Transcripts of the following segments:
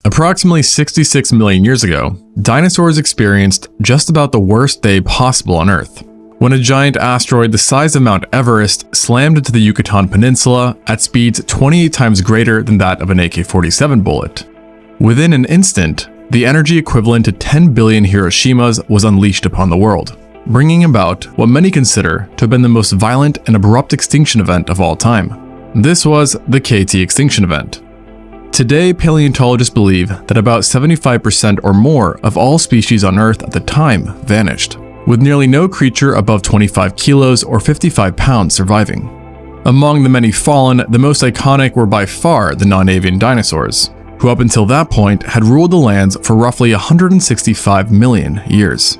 Approximately 66 million years ago, dinosaurs experienced just about the worst day possible on Earth, when a giant asteroid the size of Mount Everest slammed into the Yucatan Peninsula at speeds 28 times greater than that of an AK-47 bullet. Within an instant, the energy equivalent to 10 billion Hiroshimas was unleashed upon the world, bringing about what many consider to have been the most violent and abrupt extinction event of all time. This was the KT extinction event. Today, paleontologists believe that about 75% or more of all species on Earth at the time vanished, with nearly no creature above 25 kilos or 55 pounds surviving. Among the many fallen, the most iconic were by far the non-avian dinosaurs, who up until that point had ruled the lands for roughly 165 million years.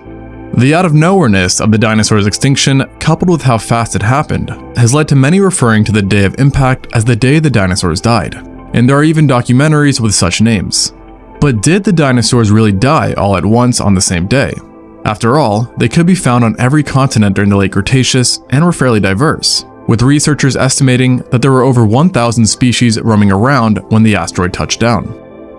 The out-of-nowhereness of the dinosaurs' extinction, coupled with how fast it happened, has led to many referring to the day of impact as the day the dinosaurs died, and there are even documentaries with such names. But did the dinosaurs really die all at once on the same day? After all, they could be found on every continent during the late Cretaceous and were fairly diverse, with researchers estimating that there were over 1,000 species roaming around when the asteroid touched down.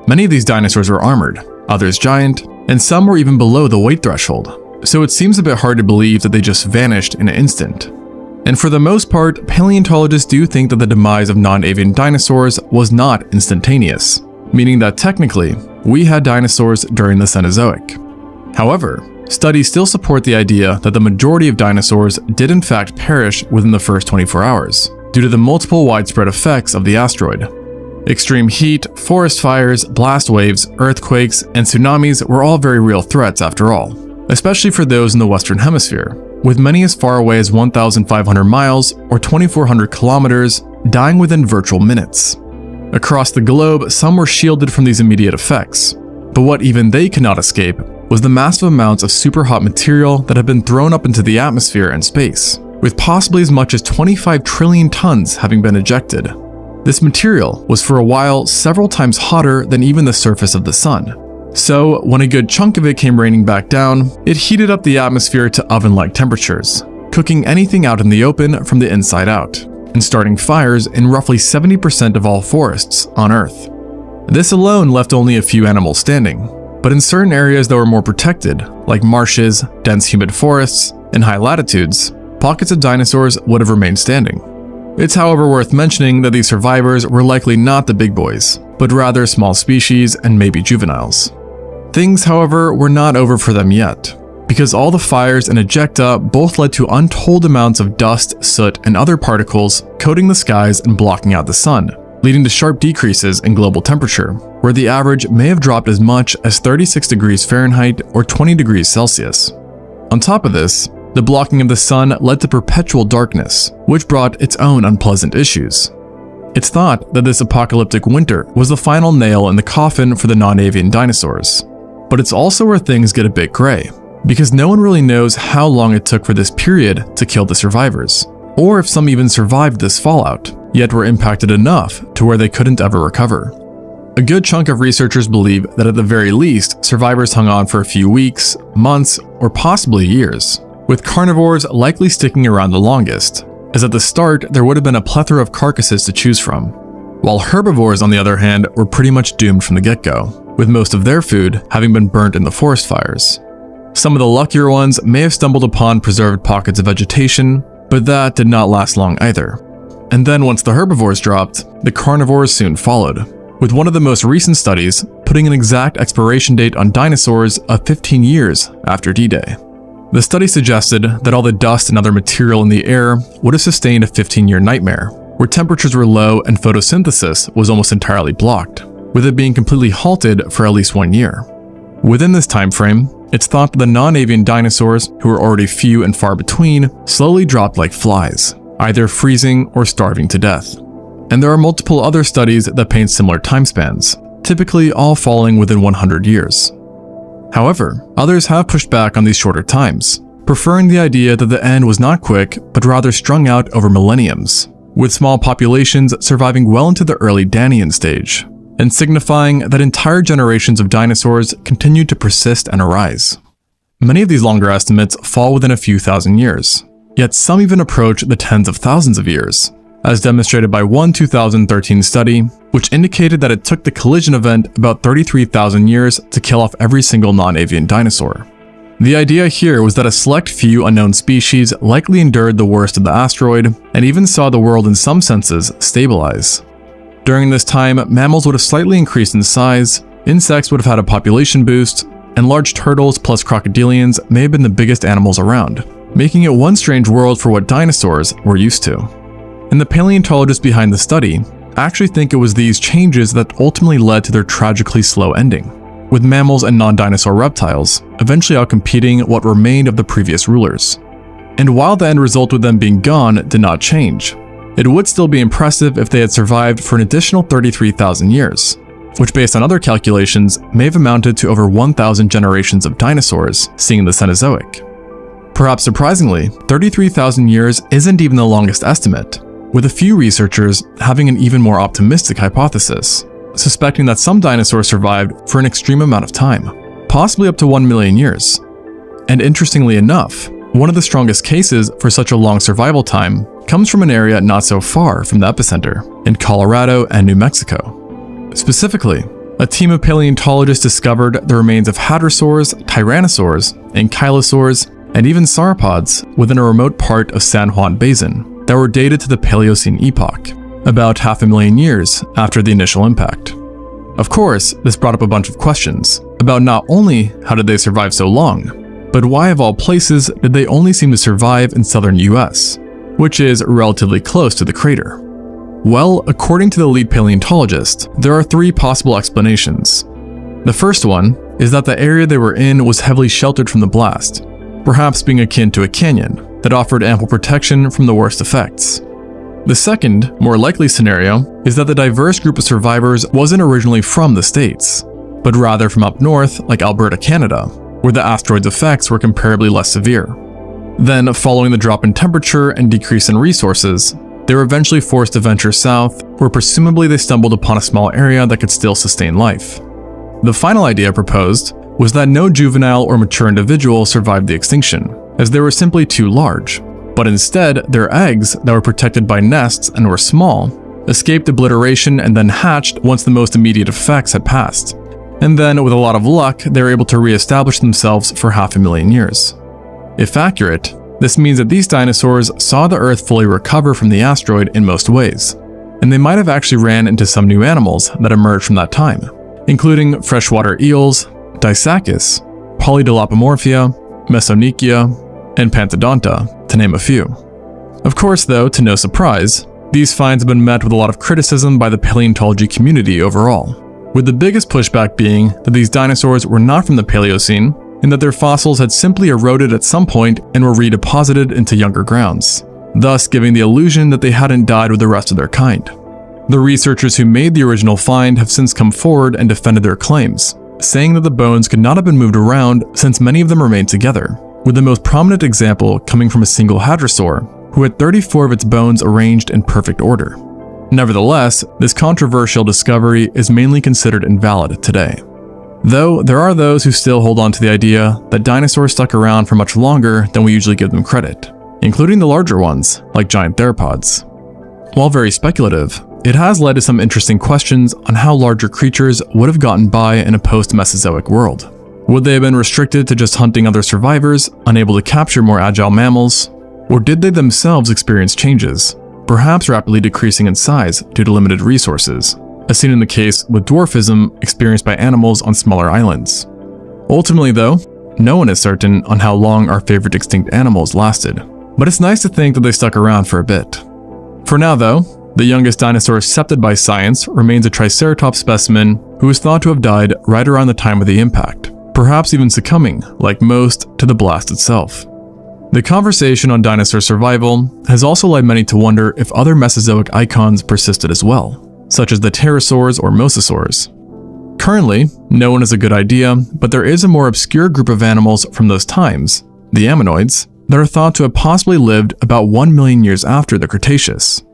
Many of these dinosaurs were armored, others giant, and some were even below the weight threshold, so it seems a bit hard to believe that they just vanished in an instant. And for the most part, paleontologists do think that the demise of non-avian dinosaurs was not instantaneous, meaning that technically, we had dinosaurs during the Cenozoic. However, studies still support the idea that the majority of dinosaurs did in fact perish within the first 24 hours, due to the multiple widespread effects of the asteroid. Extreme heat, forest fires, blast waves, earthquakes, and tsunamis were all very real threats after all, especially for those in the Western Hemisphere, with many as far away as 1,500 miles or 2,400 kilometers dying within virtual minutes. Across the globe, some were shielded from these immediate effects, but what even they could not escape was the massive amounts of superhot material that had been thrown up into the atmosphere and space, with possibly as much as 25 trillion tons having been ejected. This material was for a while several times hotter than even the surface of the sun. So, when a good chunk of it came raining back down, it heated up the atmosphere to oven-like temperatures, cooking anything out in the open from the inside out, and starting fires in roughly 70% of all forests on Earth. This alone left only a few animals standing, but in certain areas that were more protected, like marshes, dense humid forests, and high latitudes, pockets of dinosaurs would have remained standing. It's however worth mentioning that these survivors were likely not the big boys, but rather small species and maybe juveniles. Things, however, were not over for them yet, because all the fires and ejecta both led to untold amounts of dust, soot, and other particles coating the skies and blocking out the sun, leading to sharp decreases in global temperature, where the average may have dropped as much as 36 degrees Fahrenheit or 20 degrees Celsius. On top of this, the blocking of the sun led to perpetual darkness, which brought its own unpleasant issues. It's thought that this apocalyptic winter was the final nail in the coffin for the non-avian dinosaurs. But it's also where things get a bit gray, because no one really knows how long it took for this period to kill the survivors, or if some even survived this fallout, yet were impacted enough to where they couldn't ever recover. A good chunk of researchers believe that at the very least, survivors hung on for a few weeks, months, or possibly years, with carnivores likely sticking around the longest, as at the start there would have been a plethora of carcasses to choose from, while herbivores on the other hand were pretty much doomed from the get-go, with most of their food having been burnt in the forest fires. Some of the luckier ones may have stumbled upon preserved pockets of vegetation, but that did not last long either. And then once the herbivores dropped, the carnivores soon followed, with one of the most recent studies putting an exact expiration date on dinosaurs of 15 years after D-Day. The study suggested that all the dust and other material in the air would have sustained a 15-year nightmare, where temperatures were low and photosynthesis was almost entirely blocked, with it being completely halted for at least 1 year. Within this time frame, it's thought that the non-avian dinosaurs, who were already few and far between, slowly dropped like flies, either freezing or starving to death. And there are multiple other studies that paint similar time spans, typically all falling within 100 years. However, others have pushed back on these shorter times, preferring the idea that the end was not quick, but rather strung out over millenniums, with small populations surviving well into the early Danian stage, and signifying that entire generations of dinosaurs continued to persist and arise. Many of these longer estimates fall within a few thousand years, yet some even approach the tens of thousands of years, as demonstrated by one 2013 study which indicated that it took the collision event about 33,000 years to kill off every single non-avian dinosaur. The idea here was that a select few unknown species likely endured the worst of the asteroid and even saw the world in some senses stabilize. During this time, mammals would have slightly increased in size, insects would have had a population boost, and large turtles plus crocodilians may have been the biggest animals around, making it one strange world for what dinosaurs were used to. And the paleontologists behind the study actually think it was these changes that ultimately led to their tragically slow ending, with mammals and non-dinosaur reptiles eventually outcompeting what remained of the previous rulers. And while the end result with them being gone did not change, it would still be impressive if they had survived for an additional 33,000 years, which based on other calculations may have amounted to over 1,000 generations of dinosaurs seen in the Cenozoic. Perhaps surprisingly, 33,000 years isn't even the longest estimate, with a few researchers having an even more optimistic hypothesis, suspecting that some dinosaurs survived for an extreme amount of time, possibly up to 1 million years. And interestingly enough, one of the strongest cases for such a long survival time comes from an area not so far from the epicenter, in Colorado and New Mexico. Specifically, a team of paleontologists discovered the remains of hadrosaurs, tyrannosaurs, ankylosaurs, and even sauropods within a remote part of San Juan Basin that were dated to the Paleocene epoch, about 500,000 years after the initial impact. Of course, this brought up a bunch of questions about not only how did they survive so long, but why of all places did they only seem to survive in southern US, which is relatively close to the crater? Well, according to the lead paleontologist, there are three possible explanations. The first one is that the area they were in was heavily sheltered from the blast, perhaps being akin to a canyon that offered ample protection from the worst effects. The second, more likely scenario is that the diverse group of survivors wasn't originally from the States, but rather from up north like Alberta, Canada, where the asteroid's effects were comparably less severe. Then, following the drop in temperature and decrease in resources, they were eventually forced to venture south, where presumably they stumbled upon a small area that could still sustain life. The final idea proposed was that no juvenile or mature individual survived the extinction, as they were simply too large. But instead, their eggs that were protected by nests and were small escaped obliteration and then hatched once the most immediate effects had passed. And then, with a lot of luck, they were able to re-establish themselves for 500,000 years. If accurate, this means that these dinosaurs saw the Earth fully recover from the asteroid in most ways, and they might have actually ran into some new animals that emerged from that time, including freshwater eels, Dissacus, Polydilopomorphia, Mesonychia, and Pantodonta, to name a few. Of course, though, to no surprise, these finds have been met with a lot of criticism by the paleontology community overall, with the biggest pushback being that these dinosaurs were not from the Paleocene and that their fossils had simply eroded at some point and were redeposited into younger grounds, thus giving the illusion that they hadn't died with the rest of their kind. The researchers who made the original find have since come forward and defended their claims, saying that the bones could not have been moved around since many of them remained together, with the most prominent example coming from a single hadrosaur, who had 34 of its bones arranged in perfect order. Nevertheless, this controversial discovery is mainly considered invalid today. Though there are those who still hold on to the idea that dinosaurs stuck around for much longer than we usually give them credit, including the larger ones, like giant theropods. While very speculative, it has led to some interesting questions on how larger creatures would have gotten by in a post-Mesozoic world. Would they have been restricted to just hunting other survivors, unable to capture more agile mammals? Or did they themselves experience changes, perhaps rapidly decreasing in size due to limited resources, as seen in the case with dwarfism experienced by animals on smaller islands? Ultimately though, no one is certain on how long our favorite extinct animals lasted, but it's nice to think that they stuck around for a bit. For now though, the youngest dinosaur accepted by science remains a Triceratops specimen who is thought to have died right around the time of the impact, perhaps even succumbing, like most, to the blast itself. The conversation on dinosaur survival has also led many to wonder if other Mesozoic icons persisted as well, such as the pterosaurs or mosasaurs. Currently, no one has a good idea, but there is a more obscure group of animals from those times, the ammonoids, that are thought to have possibly lived about 1 million years after the Cretaceous.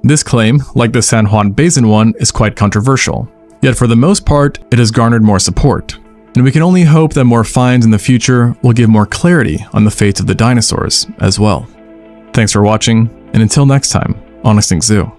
This claim, like the San Juan Basin one, is quite controversial, yet for the most part, it has garnered more support. And we can only hope that more finds in the future will give more clarity on the fates of the dinosaurs as well. Thanks for watching, and until next time on Extinct Zoo.